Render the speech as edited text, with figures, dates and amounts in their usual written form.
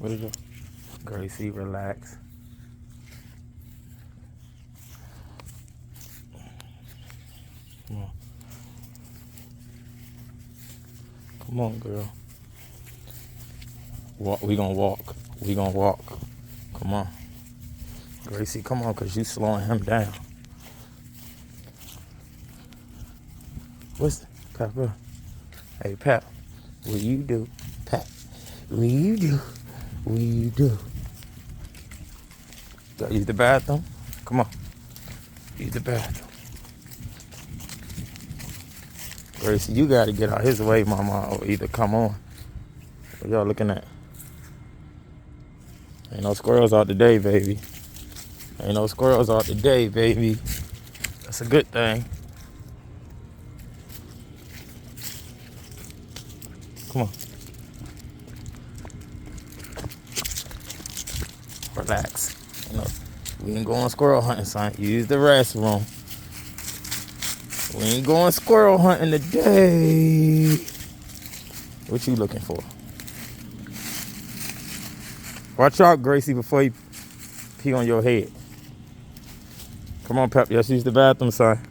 What is it? Gracie, relax. Come on. Come on, girl. Walk. We gonna walk. We gonna walk. Come on. Gracie, come on, because you slowing him down. What's Pepper? Hey, Pep. What you do? Pep. What you do? What you do? Gotta use the bathroom? Come on. Use the bathroom. Gracie, you gotta get out his way, mama, or either come on. What y'all looking at? Ain't no squirrels out today, baby. Ain't no squirrels out today, baby. That's a good thing. Come on. Relax. You know, we ain't going squirrel hunting, son. Use the restroom. We ain't going squirrel hunting today. What you looking for? Watch out, Gracie, before you pee on your head. Come on, Pep. Let's use the bathroom, son.